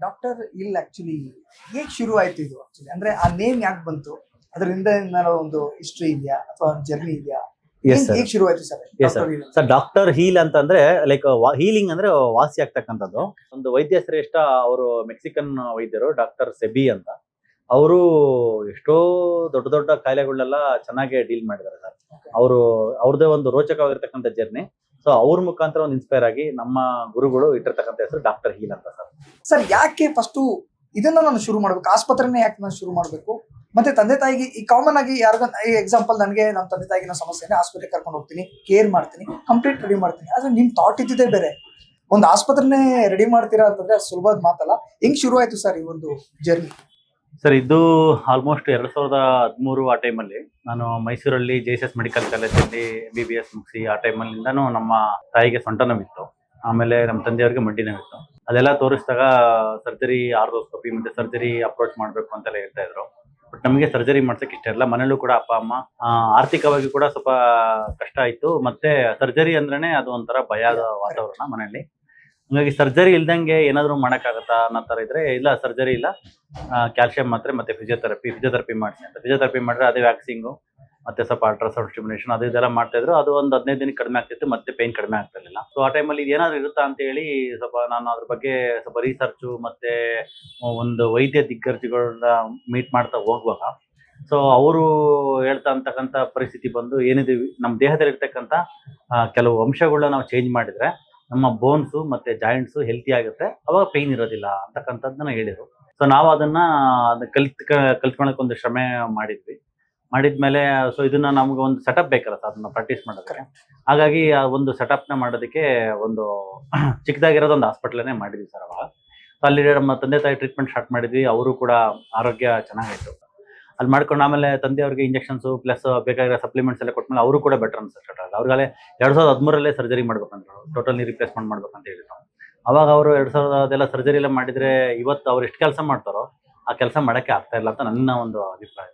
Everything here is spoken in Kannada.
ಡಾಕ್ಟರ್ ಇಲ್ಲ ಆಕ್ಚುಲಿ ಹೇಗ್ ಶುರು ಆಯ್ತು ಇದು ಆಕ್ಚುಲಿ ಅಂದ್ರೆ ಆ ನೇಮ್ ಯಾಕೆ ಬಂತು ಅದರಿಂದ ಏನಾದ್ರು ಒಂದು ಹಿಸ್ಟ್ರಿ ಇದೆಯಾ ಅಥವಾ ಜರ್ನಿ ಇದೆಯಾ ಎಸ್ ಸರ್, ಹೇಗ್ ಶುರು ಆಯ್ತು sir yes sir. Sir doctor heal ಅಂತಂದ್ರೆ ಲೈಕ್ ಹೀಲಿಂಗ್ ಅಂದ್ರೆ ವಾಸಿ ಆಗ್ತಕ್ಕಂಥದ್ದು. ಒಂದು ವೈದ್ಯ ಶ್ರೇಷ್ಠ ಅವರು ಮೆಕ್ಸಿಕನ್ ವೈದ್ಯರು ಡಾಕ್ಟರ್ ಸೆಬಿ ಅಂತ. ಅವರು ಎಷ್ಟೋ ದೊಡ್ಡ ದೊಡ್ಡ ಕಾಯಿಲೆಗಳನ್ನೆಲ್ಲ ಚೆನ್ನಾಗಿ ಡೀಲ್ ಮಾಡಿದ್ದಾರೆ ಸರ್. ಅವರು ಅವ್ರದೇ ಒಂದು ರೋಚಕವಾಗಿರ್ತಕ್ಕಂಥ ಜರ್ನಿ. ಸೊ ಅವ್ರ ಮುಖಾಂತರ ಒಂದು ಇನ್ಸ್ಪೈರ್ ಆಗಿ ನಮ್ಮ ಗುರುಗಳು ಇಟ್ಟಿರ್ತಕ್ಕಂಥ ಹೆಸರು ಡಾಕ್ಟರ್ ಹೀಲ್ ಅಂತ ಸರ್. ಸರ್ ಯಾಕೆ ಫಸ್ಟ್ ಇದನ್ನ ನಾನು ಶುರು ಮಾಡ್ಬೇಕು, ಆಸ್ಪತ್ರೆನೇ ಯಾಕೆ ನಾನು ಶುರು ಮಾಡ್ಬೇಕು? ಮತ್ತೆ ತಂದೆ ತಾಯಿಗೆ ಈ ಕಾಮನ್ ಆಗಿ ಯಾರಿಗ ಎಕ್ಸಾಂಪಲ್ ನನಗೆ ನಮ್ಮ ತಂದೆ ತಾಯಿಗೆ ಸಮಸ್ಯೆ ಆಸ್ಪತ್ರೆಗೆ ಕರ್ಕೊಂಡು ಹೋಗ್ತೀನಿ, ಕೇರ್ ಮಾಡ್ತೀನಿ, ಕಂಪ್ಲೀಟ್ ರೆಡಿ ಮಾಡ್ತೀನಿ. ಆದ್ರೆ ನಿಮ್ ಥಾಟ್ ಇದ್ದಿದೆ ಬೇರೆ, ಒಂದು ಆಸ್ಪತ್ರೆನೇ ರೆಡಿ ಮಾಡ್ತೀರಾ ಅಂತಂದ್ರೆ ಸುಲಭದ ಮಾತಲ್ಲ. ಹೆಂಗ್ ಶುರು ಆಯ್ತು ಸರ್ ಈ ಒಂದು ಜರ್ನಿ? ಸರ್ ಇದು ಆಲ್ಮೋಸ್ಟ್ 2013 ಆ ಟೈಮಲ್ಲಿ ನಾನು ಮೈಸೂರಲ್ಲಿ JSS ಮೆಡಿಕಲ್ ಕಾಲೇಜಲ್ಲಿ MBBS ಮುಗಿಸಿ ಆ ಟೈಮಲ್ಲಿಂದನೂ ನಮ್ಮ ತಾಯಿಗೆ ಸೊಂಟ ನೋವಿತ್ತು, ಆಮೇಲೆ ನಮ್ಮ ತಂದೆಯವ್ರಿಗೆ ಮಂಡಿ ನೋವಿತ್ತು. ಅದೆಲ್ಲ ತೋರಿಸಿದಾಗ ಸರ್ಜರಿ ಆರ್ಥೋಸ್ಕೋಪಿ ಮತ್ತೆ ಸರ್ಜರಿ ಅಪ್ರೋಚ್ ಮಾಡಬೇಕು ಅಂತೆಲ್ಲ ಹೇಳ್ತಾ ಇದ್ರು. ಬಟ್ ನಮಗೆ ಸರ್ಜರಿ ಮಾಡ್ಸಕ್ಕೆ ಇಷ್ಟ ಇಲ್ಲ. ಮನೇಲೂ ಕೂಡ ಅಪ್ಪ ಅಮ್ಮ ಆರ್ಥಿಕವಾಗಿ ಕೂಡ ಸ್ವಲ್ಪ ಕಷ್ಟ ಆಯ್ತು. ಮತ್ತೆ ಸರ್ಜರಿ ಅಂದ್ರೇನೆ ಅದು ಒಂಥರ ಭಯದ ವಾತಾವರಣ ಮನೆಯಲ್ಲಿ. ಹಂಗಾಗಿ ಸರ್ಜರಿ ಇಲ್ದಂಗೆ ಏನಾದ್ರು ಮಾಡಕ್ಕಾಗತ್ತಾ ಅನ್ನೋ ತರ ಇದ್ರೆ, ಇಲ್ಲ ಸರ್ಜರಿ ಇಲ್ಲ, ಕ್ಯಾಲ್ಸಿಯಂ ಮಾತ್ರೆ ಮತ್ತೆ ಫಿಸಿಯೋಥೆರಪಿ ಮಾಡಿಸಿ ಅಂತ. ಫಿಸಿಯೋಥೆರಪಿ ಮಾಡಿದ್ರೆ ಅದೇ ವ್ಯಾಕ್ಸಿಂಗು ಮತ್ತೆ ಸ್ವಲ್ಪ ಅಲ್ಟ್ರಾಸೌಂಡ್ ಸ್ಟಿಮ್ಯುಲೇಷನ್ ಅದು ಇದೆಲ್ಲ ಮಾಡ್ತಾ ಇದ್ರು. ಅದು ಒಂದು 15 ದಿನಕ್ಕೆ ಕಡಿಮೆ ಆಗ್ತಿತ್ತು, ಮತ್ತೆ ಪೇನ್ ಕಡಿಮೆ ಆಗ್ತಾ ಇರಲಿಲ್ಲ. ಸೊ ಆ ಟೈಮಲ್ಲಿ ಏನಾದ್ರು ಇರುತ್ತಾ ಅಂತ ಹೇಳಿ ಸ್ವಲ್ಪ ನಾನು ಅದ್ರ ಬಗ್ಗೆ ಸ್ವಲ್ಪ ರಿಸರ್ಚು ಮತ್ತೆ ಒಂದು ವೈದ್ಯ ದಿಗ್ಗಜಗಳನ್ನ ಮೀಟ್ ಮಾಡ್ತಾ ಹೋಗುವಾಗ ಸೊ ಅವರು ಹೇಳ್ತಾ ಅಂತಕ್ಕಂಥ ಪರಿಸ್ಥಿತಿ ಬಂದು, ಏನಿದೆ ನಮ್ಮ ದೇಹದಲ್ಲಿರ್ತಕ್ಕಂಥ ಕೆಲವು ಅಂಶಗಳನ್ನ ನಾವು ಚೇಂಜ್ ಮಾಡಿದ್ರೆ ನಮ್ಮ ಬೋನ್ಸು ಮತ್ತೆ ಜಾಯಿಂಟ್ಸು ಹೆಲ್ತಿ ಆಗುತ್ತೆ, ಅವಾಗ ಪೇಯ್ನ್ ಇರೋದಿಲ್ಲ ಅಂತಕ್ಕಂಥದ್ದನ್ನ ಹೇಳಿದ್ರು. ಸೊ ನಾವು ಅದನ್ನ ಕಲ್ತ್ಕೊಳಕ್ಕೆ ಒಂದು ಶ್ರಮೆ ಮಾಡಿದ್ಮೇಲೆ ಸೊ ಇದನ್ನ ನಮ್ಗೆ ಒಂದು ಸೆಟಪ್ ಬೇಕಲ್ಲ ಸರ್ ಅದನ್ನ ಪ್ರಾಕ್ಟೀಸ್ ಮಾಡೋದಕ್ಕೆ. ಹಾಗಾಗಿ ಆ ಒಂದು ಸೆಟಪ್ನ ಮಾಡೋದಕ್ಕೆ ಒಂದು ಚಿಕ್ಕದಾಗಿರೋದು ಒಂದು ಹಾಸ್ಪಿಟ್ಲನ್ನೇ ಮಾಡಿದ್ವಿ ಸರ್ ಅವಾಗ. ಅಲ್ಲಿ ನಮ್ಮ ತಂದೆ ತಾಯಿ ಟ್ರೀಟ್ಮೆಂಟ್ ಸ್ಟಾರ್ಟ್ ಮಾಡಿದ್ವಿ. ಅವರು ಕೂಡ ಆರೋಗ್ಯ ಚೆನ್ನಾಗಾಯ್ತು. ಅಲ್ಲಿ ಮಾಡ್ಕೊಂಡು ಆಮೇಲೆ ತಂದೆಯವ್ರಿಗೆ ಇಂಜೆಕ್ಷನ್ಸು ಪ್ಲಸ್ ಬೇಕಾಗಿರೋ ಸಪ್ಲಿಮೆಂಟ್ಸ್ ಎಲ್ಲ ಕೊಟ್ಮೇಲೆ ಅವರು ಕೂಡ ಬೆಟರ್ ಅನ್ಸುತ್ತೆ. ಅವ್ರಿಗಾಗಲೇ 2013 ಸರ್ಜರಿ ಮಾಡ್ಬೇಕಂದ್ರು, ಟೋಟಲ್ ರಿಪ್ಲೇಸ್ಮೆಂಟ್ ಮಾಡ್ಬೇಕಂತ ಹೇಳಿದ್ರು. ಅವಾಗ ಅವರು 2000 ಸರ್ಜರಿ ಎಲ್ಲ ಮಾಡಿದ್ರೆ ಇವತ್ತು ಅವ್ರು ಎಷ್ಟು ಕೆಲಸ ಮಾಡ್ತಾರೋ ಆ ಕೆಲಸ ಮಾಡೋಕ್ಕೆ ಆಗ್ತಾ ಇಲ್ಲ ಅಂತ ನನ್ನ ಒಂದು ಅಭಿಪ್ರಾಯ.